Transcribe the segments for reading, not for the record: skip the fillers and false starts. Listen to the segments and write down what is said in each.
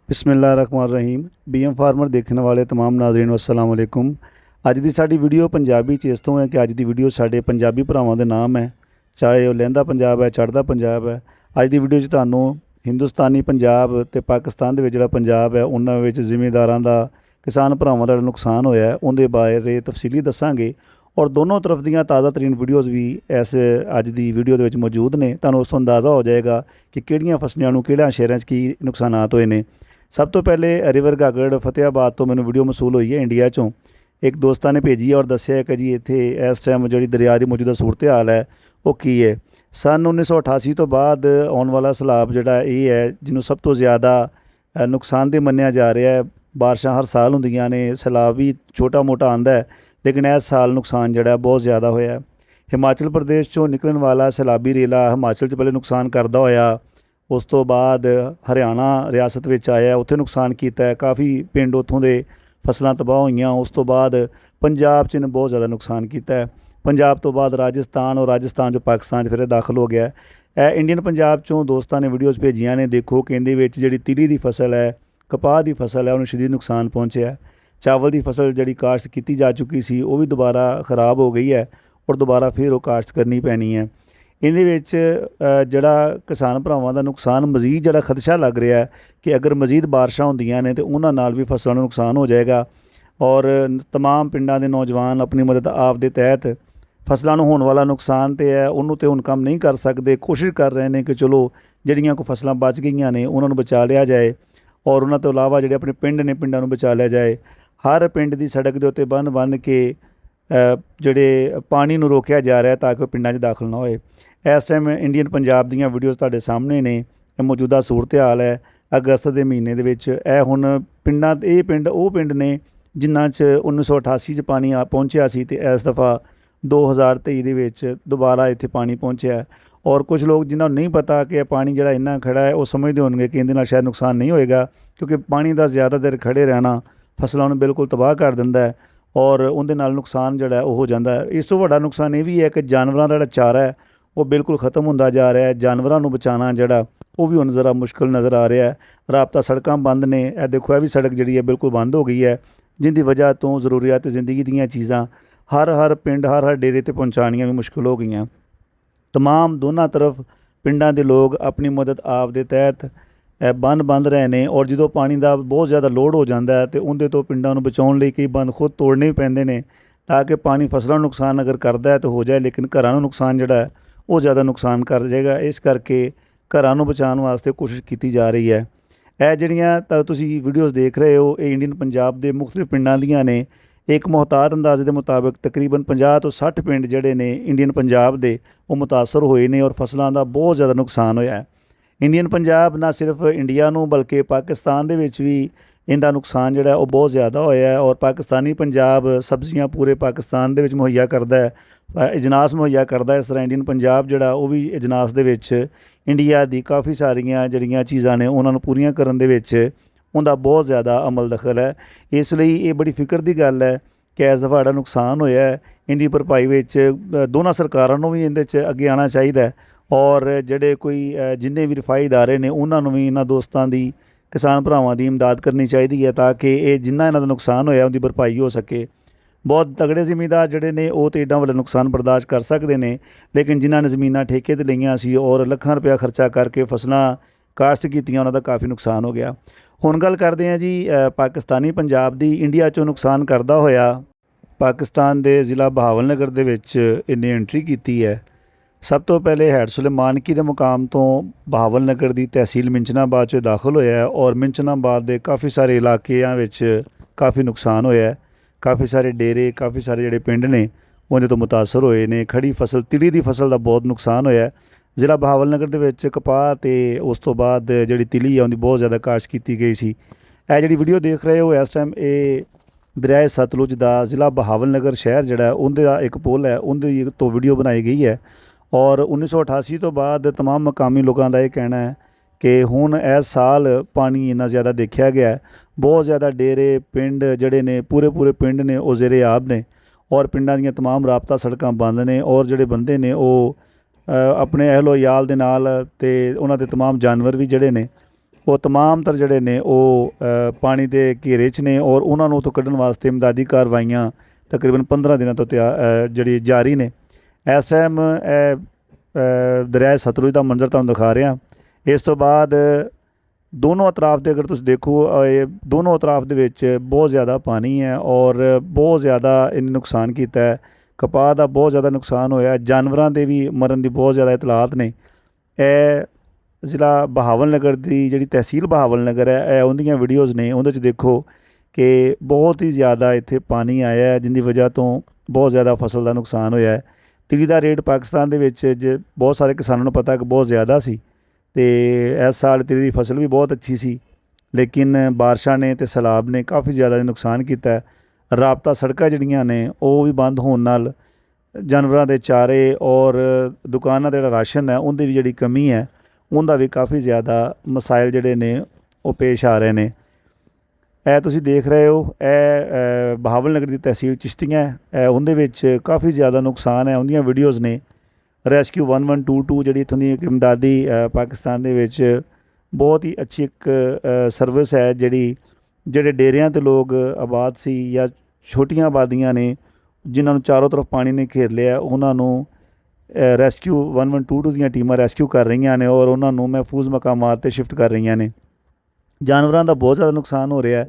बिस्मिल्लाहिर्रहमानिर्रहीम। BM farmer देखने वाले तमाम नाज़रीन अस्सलाम वालेकुम। अज की साडी वीडियो पंजाबी च इस तो है कि अज की वीडियो साडे पंजाबी भरावां दे नाम है, चाहे वह लहंदा पंजाब है, चढ़दा पंजाब है। अज की वीडियो च तुहानूं हिंदुस्तानी पंजाब ते पाकिस्तान दे विच जिहड़ा पंजाब है उन्हां विच ज़िमींदारां दा, किसान भरावां दा नुकसान होया उहदे बारे तफसीली दस्सांगे और दोनों तरफ दियां ताज़ा तरीन वीडियोज़ भी इस अज की वीडियो दे विच मौजूद ने। तुहानूं उस तो अंदाज़ा हो जाएगा कि किहड़ियां फसलियां नूं किहड़ियां शहरां च की नुकसानात होए ने। सब तो पहले रिवर गागड़ फतेहाबाद तो मैंने वीडियो मसूल हुई है इंडिया चों। एक दोस्तां ने भेजी है और दस्सिया कि जी इत्थे इस टाइम जी दरिया की मौजूदा सूरत हाल है वो की है। सन 1988 तो बाद आने वाला सैलाब जिहड़ा ये है जिन्हों सब तो ज़्यादा नुकसानदेह मन्निया जा रहा है। बारिशां हर साल होंदियां ने, सैलाब भी छोटा मोटा आंदा है, लेकिन इस साल नुकसान जिहड़ा बहुत ज़्यादा होया है। हिमाचल प्रदेश चों निकलण वाला सैलाबी रेला हिमाचल च पहले नुकसान करदा होया, उस तो बाद हरियाणा रियासत विच आया, उत्थे नुकसान किया है, काफ़ी पिंड उत्थों दे फसलां तबाह होईयां। उस तो बाद पंजाब च इन्हें बहुत ज़्यादा नुकसान किया है। पंजाब तो बाद राजस्थान और राजस्थान जो पाकिस्तान फिर दाखिल हो गया है। इंडियन पंजाब चों दोस्तां ने वीडियोज़ भेजियां ने, देखो कि इहदे विच जिहड़ी तिली दी फसल है, कपाह दी फसल है, उन्हें शदीद नुकसान पहुँचा है। चावल की फसल जिहड़ी काश्त की जा चुकी सी वो भी दोबारा खराब हो गई है और दोबारा फिर वो काश्त करनी पैनी है। इहदे विच जिहड़ा किसान भरावां दा नुकसान मजीद जिहड़ा खदशा लग रहा है कि अगर मजीद बारिशां होंदियां ने तो उन्हां नाल भी फसलों नूं नुकसान हो जाएगा। और तमाम पिंडां दे नौजवान अपनी मदद आप दे तहत फसलों नूं होने वाला नुकसान तो है उन्होंने तो हुण कम नहीं कर सकते, कोशिश कर रहे हैं कि चलो जिहड़ियां कोई फसलां बच गईयां ने उन्हां नूं बचा लिया जाए और उन्हां तो इलावा जिहड़े अपने पिंड ने पिंडां नूं बचा लिया जाए। हर पिंड की सड़क के उत्ते बन बन के ਜਿਹੜੇ पानी ਨੂੰ रोकया जा रहा है ताकि वह पिंडां 'ਚ दाखिल ना होए। इस टाइम इंडियन पंजाब दीयां वीडियोज़ तुहाडे सामने ने, मौजूदा सूरत हाल है अगस्त के महीने दे विच। हुण पिंडां ये पिंड वो पिंड ने जिन्हां च 1988 च पानी पहुँचया सी ते इस दफ़ा 2023 दे विच दोबारा इत्थे पानी पहुँचया। और कुछ लोग जिन्होंने नहीं पता कि पानी जिहड़ा इन्ना खड़ा है वो समझते होंगे कि इहदे नाल शायद नुकसान नहीं होएगा, क्योंकि पानी का ज़्यादा देर खड़े रहना फसलों नूं बिल्कुल तबाह कर दिंदा है और उहदे नाल नुकसान जिहड़ा वो हो जाता है। इस तो वड्डा नुकसान ये भी है कि जानवरों का जिहड़ा चारा है वो बिल्कुल ख़त्म होंदा जा रहा है। जानवरों को बचाना जिहड़ा वो भी हुण ज़रा मुश्किल नज़र आ रहा है। राबता सड़कां बंद ने, देखो यह भी सड़क जिहड़ी है बिल्कुल बंद हो गई है, जिंदी वजह तो ज़रूरियात ज़िंदगी दीयां चीज़ां हर पिंड हर डेरे ते पहुँचाणियां भी मुश्किल हो गई। तमाम दोनों तरफ पिंडां दे लोग अपनी मदद आप दे तहत बंद बंद रहे हैं और जो पानी का बहुत ज़्यादा लोड हो जाता है तो उनके तो पिंडों को बचाने लिए कई बंद खुद तोड़ने भी पैंदे ने ताकि पानी फसलों नुकसान अगर करता है तो हो जाए, लेकिन घरों को नुकसान जिहड़ा है वो ज़्यादा नुकसान कर जाएगा। इस करके घरों को बचाने वास्ते कोशिश की जा रही है। यह जिहड़ियां तुसीं वीडियोज़ देख रहे हो ये इंडियन पंजाब के मुख्तलिफ पिंडां दीयां ने। एक मुहतात अंदाजे के मुताबिक तकरीबन 50 तो 60 पिंड जिहड़े ने इंडियन पंजाब के वो मुतासर होए ने और फसलों का बहुत ज़्यादा नुकसान होया है। इंडियन पंजाब ना सिर्फ इंडिया नूं बल्कि पाकिस्तान दे विच भी इनका नुकसान जिहड़ा वो बहुत ज़्यादा होया है। और पाकिस्तानी पंजाब सब्जियां पूरे पाकिस्तान दे विच मुहैया करदा है, अजनास मुहैया करदा है। इस तरह इंडियन पंजाब जिहड़ा वो भी अजनास दे विच इंडिया दी काफ़ी सारियां जिहड़ियां चीज़ां ने उन्हां नूं पूरीआं करन दे विच उनका बहुत ज़्यादा अमल दखल है। इसलिए ये बड़ी फिक्र की गल है कि इस दफ़ा जिहड़ा नुकसान होया है इनकी भरपाई विच दोनों सरकारां नूं भी इहदे च अगे आना चाहिए और जिहड़े कोई जिन्ने भी रिफाई इदारे ने उन्होंने भी इन्हां दोस्तां दी किसान भरावां दी इमदाद करनी चाहिए है ताकि ये जिन्ना इन्हां दा नुकसान होया उनकी भरपाई हो सके। बहुत तगड़े ज़मींदार जिहड़े ने वो तो एडा वड्डा नुकसान बर्दाश्त कर सकते हैं, लेकिन जिन्हां ने ज़मीनां ठेके ते लईआं सी और लखां रुपया खर्चा करके फसलां काश्त कीतियां उन्हां दा काफ़ी नुकसान हो गया। हुण गल करते हैं जी पाकिस्तानी पंजाब दी। इंडिया चों नुकसान करदा होया पाकिस्तान के ज़िला बहावलनगर दे विच इन्हें एंट्री की है। सब तो पहले हैड सुलेमानकी के मुकाम तो बहावलनगर की तहसील मिंचनाबाद च दाखिल होया है और मिंचनाबाद के काफ़ी सारे इलाकों विच काफ़ी नुकसान होया है। काफ़ी सारे डेरे काफ़ी सारे जिहड़े पिंड ने उहदे तो मुतासर होए ने। खड़ी फसल तिली की फसल का बहुत नुकसान होया है। ज़िला बहावलनगर दे विच कपाह ते उस तो बाद जिहड़ी तिली है उनकी बहुत ज़्यादा काश्त की गई सी। यह जिहड़ी वीडियो देख रहे हो इस टाइम ये दरियाए सतलुज का ज़िला बहावलनगर शहर जिहड़ा उनका एक पुल है उनकी तो वीडियो बनाई गई है। और 1988 तो बाद तमाम मकामी लोगों का यह कहना है कि हुण इस साल पानी इन्ना ज़्यादा देखा गया है। बहुत ज़्यादा डेरे पिंड जिहड़े ने पूरे पूरे पिंड ने वो ज़ेरे आब ने और पिंडां दीयां तमाम राबता सड़कां बंद ने और जिहड़े बंदे ने वो अपने अहलो याल दे नाल ते उन्हां दे तमाम जानवर भी जिहड़े ने ਉਹ तमाम तर ਜਿਹੜੇ ਨੇ ਉਹ ਪਾਣੀ ਦੇ ਘੇਰੇ 'ਚ ਨੇ ਔਰ ਉਹਨਾਂ ਨੂੰ ਉੱਥੋਂ ਕੱਢਣ ਵਾਸਤੇ ਇਮਦਾਦੀ ਕਾਰਵਾਈਆਂ ਤਕਰੀਬਨ 15 ਦਿਨਾਂ ਤੋਂ ਜਿਹੜੀ ਜਾਰੀ ਨੇ। ਇਸ ਟਾਈਮ ਦਰਿਆ ਸਤਲੁਜ ਦਾ ਮੰਜ਼ਰ ਤੁਹਾਨੂੰ ਦਿਖਾ ਰਿਹਾ। ਇਸ ਤੋਂ ਬਾਅਦ ਦੋਨੋਂ ਅਤਰਾਫ ਦੇ ਅਗਰ ਤੁਸੀਂ ਦੇਖੋ ਦੋਨੋਂ ਅਤਰਾਫ ਦੇ ਵਿੱਚ ਬਹੁਤ ਜ਼ਿਆਦਾ ਪਾਣੀ ਹੈ ਔਰ ਬਹੁਤ ਜ਼ਿਆਦਾ ਇਹਨੇ ਨੁਕਸਾਨ ਕੀਤਾ ਹੈ। ਕਪਾਹ ਦਾ ਬਹੁਤ ਜ਼ਿਆਦਾ ਨੁਕਸਾਨ ਹੋਇਆ, ਜਾਨਵਰਾਂ ਦੇ ਵੀ ਮਰਨ ਦੀ ਬਹੁਤ ਜ਼ਿਆਦਾ ਇਤਲਾਤ ਨੇ। ਇਹ ਜ਼ਿਲ੍ਹਾ ਬਹਾਵਲ ਨਗਰ ਦੀ ਜਿਹੜੀ ਤਹਿਸੀਲ ਬਹਾਵਲ ਨਗਰ ਹੈ, ਇਹ ਉਹਦੀਆਂ ਵੀਡੀਓਜ਼ ਨੇ। ਉਹਦੇ 'ਚ ਦੇਖੋ ਕਿ ਬਹੁਤ ਹੀ ਜ਼ਿਆਦਾ ਇੱਥੇ ਪਾਣੀ ਆਇਆ ਹੈ, ਜਿੰਦੀ ਵਜ੍ਹਾ ਤੋਂ ਬਹੁਤ ਜ਼ਿਆਦਾ ਫਸਲ ਦਾ ਨੁਕਸਾਨ ਹੋਇਆ ਹੈ। ਤਿਲੀ ਦਾ ਰੇਟ ਪਾਕਿਸਤਾਨ ਦੇ ਵਿੱਚ ਬਹੁਤ ਸਾਰੇ ਕਿਸਾਨਾਂ ਨੂੰ ਪਤਾ ਕਿ ਬਹੁਤ ਜ਼ਿਆਦਾ ਸੀ ਅਤੇ ਇਸ ਸਾਲ ਤਿਲੀ ਦੀ ਫਸਲ ਵੀ ਬਹੁਤ ਅੱਛੀ ਸੀ, ਲੇਕਿਨ ਬਾਰਿਸ਼ਾਂ ਨੇ ਅਤੇ ਸੈਲਾਬ ਨੇ ਕਾਫੀ ਜ਼ਿਆਦਾ ਨੁਕਸਾਨ ਕੀਤਾ। ਰਾਬਤਾ ਸੜਕਾਂ ਜਿਹੜੀਆਂ ਨੇ ਉਹ ਵੀ ਬੰਦ ਹੋਣ ਨਾਲ ਜਾਨਵਰਾਂ ਦੇ ਚਾਰੇ ਔਰ ਦੁਕਾਨਾਂ 'ਤੇ ਜਿਹੜਾ ਰਾਸ਼ਨ ਹੈ ਉਹਦੀ ਵੀ ਜਿਹੜੀ ਕਮੀ ਹੈ ਉਹਦਾ ਵੀ ਕਾਫੀ ਜ਼ਿਆਦਾ ਮਸਾਇਲ ਜਿਹੜੇ ਨੇ ਉਹ ਪੇਸ਼ ਆ ਰਹੇ ਨੇ। ਇਹ ਤੁਸੀਂ ਦੇਖ ਰਹੇ ਹੋ, ਇਹ ਬਹਾਵਲ ਨਗਰ ਦੀ ਤਹਿਸੀਲ ਚਿਸ਼ਤੀਆਂ ਹੈ, ਉਹਦੇ ਵਿੱਚ ਕਾਫੀ ਜ਼ਿਆਦਾ ਨੁਕਸਾਨ ਹੈ। ਉਹਦੀਆਂ ਵੀਡੀਓਜ਼ ਨੇ। ਰੈਸਕਿਊ 1122 ਜਿਹੜੀ ਇੱਥੋਂ ਦੀ ਇੱਕ ਇਮਦਾਦੀ ਪਾਕਿਸਤਾਨ ਦੇ ਵਿੱਚ ਬਹੁਤ ਹੀ ਅੱਛੀ ਇੱਕ ਸਰਵਿਸ ਹੈ, ਜਿਹੜੇ ਡੇਰਿਆਂ 'ਤੇ ਲੋਕ ਆਬਾਦ ਸੀ ਜਾਂ ਛੋਟੀਆਂ ਆਬਾਦੀਆਂ ਨੇ ਜਿਨ੍ਹਾਂ ਨੂੰ ਚਾਰੋਂ ਤਰਫ ਪਾਣੀ ਨੇ ਘੇਰ ਲਿਆ, ਉਹਨਾਂ ਨੂੰ ਰੈਸਕਿਊ 1122 ਦੀਆਂ ਟੀਮਾਂ ਰੈਸਕਿਊ ਕਰ ਰਹੀਆਂ ਨੇ ਔਰ ਉਹਨਾਂ ਨੂੰ ਮਹਿਫੂਜ਼ ਮਕਾਮਾਤ 'ਤੇ ਸ਼ਿਫਟ ਕਰ ਰਹੀਆਂ ਨੇ। ਜਾਨਵਰਾਂ ਦਾ ਬਹੁਤ ਜ਼ਿਆਦਾ ਨੁਕਸਾਨ ਹੋ ਰਿਹਾ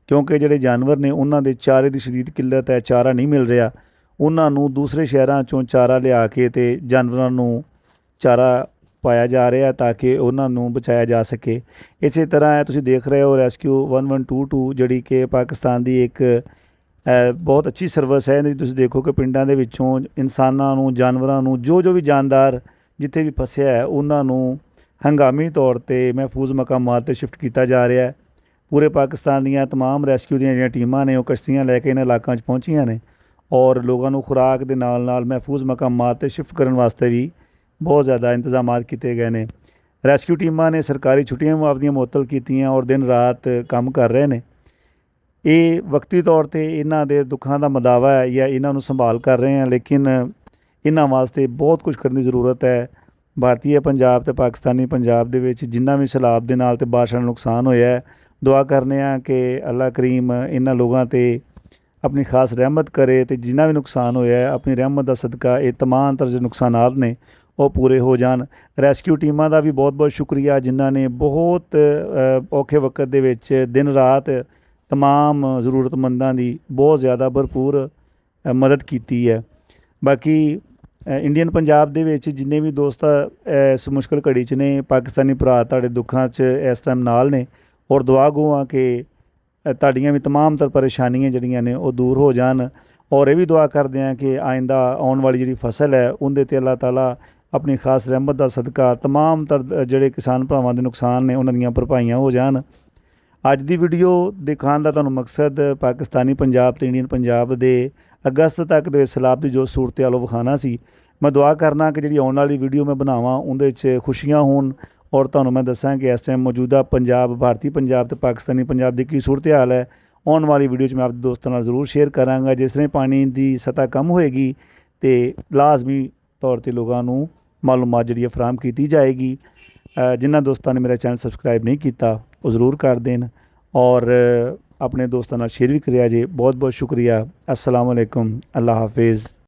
ਕਿਉਂਕਿ ਜਿਹੜੇ ਜਾਨਵਰ ਨੇ ਉਹਨਾਂ ਦੇ ਚਾਰੇ ਦੀ ਸ਼ਦੀਦ ਕਿੱਲਤ ਹੈ, ਚਾਰਾ ਨਹੀਂ ਮਿਲ ਰਿਹਾ। ਉਹਨਾਂ ਨੂੰ ਦੂਸਰੇ ਸ਼ਹਿਰਾਂ 'ਚੋਂ ਚਾਰਾ ਲਿਆ ਕੇ ਅਤੇ ਜਾਨਵਰਾਂ ਨੂੰ ਚਾਰਾ ਪਾਇਆ ਜਾ ਰਿਹਾ ਤਾਂ ਕਿ ਉਹਨਾਂ ਨੂੰ ਬਚਾਇਆ ਜਾ ਸਕੇ। ਇਸੇ ਤਰ੍ਹਾਂ ਤੁਸੀਂ ਦੇਖ ਰਹੇ ਹੋ ਰੈਸਕਿਊ 1122 ਜਿਹੜੀ ਕਿ ਪਾਕਿਸਤਾਨ ਦੀ ਇੱਕ ਬਹੁਤ ਅੱਛੀ ਸਰਵਿਸ ਹੈ। ਇਹਦੀ ਤੁਸੀਂ ਦੇਖੋ ਕਿ ਪਿੰਡਾਂ ਦੇ ਵਿੱਚੋਂ ਇਨਸਾਨਾਂ ਨੂੰ, ਜਾਨਵਰਾਂ ਨੂੰ, ਜੋ ਵੀ ਜਾਨਦਾਰ ਜਿੱਥੇ ਵੀ ਫਸਿਆ ਹੈ ਉਹਨਾਂ ਨੂੰ ਹੰਗਾਮੀ ਤੌਰ 'ਤੇ ਮਹਿਫੂਜ਼ ਮਕਾਮਾਤ 'ਤੇ ਸ਼ਿਫਟ ਕੀਤਾ ਜਾ ਰਿਹਾ ਹੈ। ਪੂਰੇ ਪਾਕਿਸਤਾਨ ਦੀਆਂ ਤਮਾਮ ਰੈਸਕਿਊ ਦੀਆਂ ਜਿਹੜੀਆਂ ਟੀਮਾਂ ਨੇ ਉਹ ਕਸ਼ਤੀਆਂ ਲੈ ਕੇ ਇਹਨਾਂ ਇਲਾਕਿਆਂ 'ਚ ਪਹੁੰਚੀਆਂ ਨੇ ਔਰ ਲੋਕਾਂ ਨੂੰ ਖੁਰਾਕ ਦੇ ਨਾਲ ਨਾਲ ਮਹਿਫੂਜ਼ ਮਕਾਮਾਤ 'ਤੇ ਸ਼ਿਫਟ ਕਰਨ ਵਾਸਤੇ ਵੀ ਬਹੁਤ ਜ਼ਿਆਦਾ ਇੰਤਜ਼ਾਮਾਤ ਕੀਤੇ ਗਏ ਨੇ। ਰੈਸਕਿਊ ਟੀਮਾਂ ਨੇ ਸਰਕਾਰੀ ਛੁੱਟੀਆਂ ਵੀ ਆਪਦੀਆਂ ਮੁਅੱਤਲ ਕੀਤੀਆਂ ਔਰ ਦਿਨ ਰਾਤ ਕੰਮ ਕਰ ਰਹੇ ਨੇ। ਇਹ ਵਕਤੀ ਤੌਰ 'ਤੇ ਇਹਨਾਂ ਦੇ ਦੁੱਖਾਂ ਦਾ ਮਦਾਵਾ ਹੈ ਜਾਂ ਇਹਨਾਂ ਨੂੰ ਸੰਭਾਲ ਕਰ ਰਹੇ ਹਾਂ, ਲੇਕਿਨ ਇਹਨਾਂ ਵਾਸਤੇ ਬਹੁਤ ਕੁਝ ਕਰਨ ਦੀ ਜ਼ਰੂਰਤ ਹੈ। ਭਾਰਤੀ ਪੰਜਾਬ ਅਤੇ ਪਾਕਿਸਤਾਨੀ ਪੰਜਾਬ ਦੇ ਵਿੱਚ ਜਿੰਨਾ ਵੀ ਸੈਲਾਬ ਦੇ ਨਾਲ ਅਤੇ ਬਾਰਿਸ਼ਾਂ ਨਾਲ ਨੁਕਸਾਨ ਹੋਇਆ ਹੈ, ਦੁਆ ਕਰਨੇ ਆ ਕਿ ਅੱਲਾ ਕਰੀਮ ਇਹਨਾਂ ਲੋਕਾਂ 'ਤੇ ਆਪਣੀ ਖਾਸ ਰਹਿਮਤ ਕਰੇ ਅਤੇ ਜਿੰਨਾ ਵੀ ਨੁਕਸਾਨ ਹੋਇਆ ਹੈ ਆਪਣੀ ਰਹਿਮਤ ਦਾ ਸਦਕਾ ਇਹ ਤਮਾਮ ਤਰ੍ਹਾਂ ਦੇ ਨੁਕਸਾਨਾਤ ਨੇ ਉਹ ਪੂਰੇ ਹੋ ਜਾਣ। ਰੈਸਕਿਊ ਟੀਮਾਂ ਦਾ ਵੀ ਬਹੁਤ ਬਹੁਤ ਸ਼ੁਕਰੀਆ ਜਿਨ੍ਹਾਂ ਨੇ ਬਹੁਤ ਔਖੇ ਵਕਤ ਦੇ ਵਿੱਚ ਦਿਨ ਰਾਤ ਤਮਾਮ ਜ਼ਰੂਰਤਮੰਦਾਂ ਦੀ ਬਹੁਤ ਜ਼ਿਆਦਾ ਭਰਪੂਰ ਮਦਦ ਕੀਤੀ ਹੈ। ਬਾਕੀ ਇੰਡੀਅਨ ਪੰਜਾਬ ਦੇ ਵਿੱਚ ਜਿੰਨੇ ਵੀ ਦੋਸਤ ਇਸ ਮੁਸ਼ਕਿਲ ਘੜੀ 'ਚ ਨੇ, ਪਾਕਿਸਤਾਨੀ ਭਰਾ ਤੁਹਾਡੇ ਦੁੱਖਾਂ 'ਚ ਇਸ ਟਾਈਮ ਨਾਲ ਨੇ ਔਰ ਦੁਆ ਗੋ ਆ ਕਿ ਤੁਹਾਡੀਆਂ ਵੀ ਤਮਾਮ ਤਰ ਪਰੇਸ਼ਾਨੀਆਂ ਜਿਹੜੀਆਂ ਨੇ ਉਹ ਦੂਰ ਹੋ ਜਾਣ ਔਰ ਇਹ ਵੀ ਦੁਆ ਕਰਦੇ ਹਾਂ ਕਿ ਆਇੰਦਾ ਆਉਣ ਵਾਲੀ ਜਿਹੜੀ ਫਸਲ ਹੈ ਉਹਦੇ 'ਤੇ ਅੱਲਾਹ ਤਾਲਾ ਆਪਣੀ ਖਾਸ ਰਹਿਮਤ ਦਾ ਸਦਕਾ ਤਮਾਮ ਤਰ ਜਿਹੜੇ ਕਿਸਾਨ ਭਰਾਵਾਂ ਦੇ ਨੁਕਸਾਨ ਨੇ ਉਹਨਾਂ ਦੀਆਂ ਭਰਪਾਈਆਂ ਹੋ ਜਾਣ। ਅੱਜ ਦੀ ਵੀਡੀਓ ਦਿਖਾਉਣ ਦਾ ਤੁਹਾਨੂੰ ਮਕਸਦ ਪਾਕਿਸਤਾਨੀ ਪੰਜਾਬ ਅਤੇ ਇੰਡੀਅਨ ਪੰਜਾਬ ਦੇ ਅਗਸਤ ਤੱਕ ਦੇ ਸੈਲਾਬ ਦੀ ਜੋ ਸੂਰਤ ਹਾਲ ਉਹ ਵਿਖਾਉਣਾ ਸੀ। ਮੈਂ ਦੁਆ ਕਰਨਾ ਕਿ ਜਿਹੜੀ ਆਉਣ ਵਾਲੀ ਵੀਡੀਓ ਮੈਂ ਬਣਾਵਾਂ ਉਹਦੇ 'ਚ ਖੁਸ਼ੀਆਂ ਹੋਣ ਔਰ ਤੁਹਾਨੂੰ ਮੈਂ ਦੱਸਾਂ ਕਿ ਇਸ ਟਾਈਮ ਮੌਜੂਦਾ ਪੰਜਾਬ, ਭਾਰਤੀ ਪੰਜਾਬ ਅਤੇ ਪਾਕਿਸਤਾਨੀ ਪੰਜਾਬ ਦੀ ਕੀ ਸੂਰਤ ਹਾਲ ਹੈ। ਆਉਣ ਵਾਲੀ ਵੀਡੀਓ 'ਚ ਮੈਂ ਆਪਣੇ ਦੋਸਤਾਂ ਨਾਲ ਜ਼ਰੂਰ ਸ਼ੇਅਰ ਕਰਾਂਗਾ। ਜਿਸ ਤਰ੍ਹਾਂ ਪਾਣੀ ਦੀ ਸਤ੍ਹਾ ਕਮ ਹੋਏਗੀ ਅਤੇ ਲਾਜ਼ਮੀ ਤੌਰ 'ਤੇ ਲੋਕਾਂ ਨੂੰ ਮਾਲੂਮਾਤ ਜਿਹੜੀ ਹੈ ਫਰਾਹਮ ਕੀਤੀ ਜਾਏਗੀ। ਜਿਨ੍ਹਾਂ ਦੋਸਤਾਂ ਨੇ ਮੇਰਾ ਚੈਨਲ ਸਬਸਕ੍ਰਾਈਬ ਨਹੀਂ ਕੀਤਾ ਉਹ ਜ਼ਰੂਰ ਕਰ ਦੇਣ ਔਰ ਆਪਣੇ ਦੋਸਤਾਂ ਨਾਲ ਸ਼ੇਅਰ ਵੀ ਕਰਿਆ ਜੇ। ਬਹੁਤ ਬਹੁਤ ਸ਼ੁਕਰੀਆ। अस्सलाम वालेकुम। अल्लाह हाफिज़।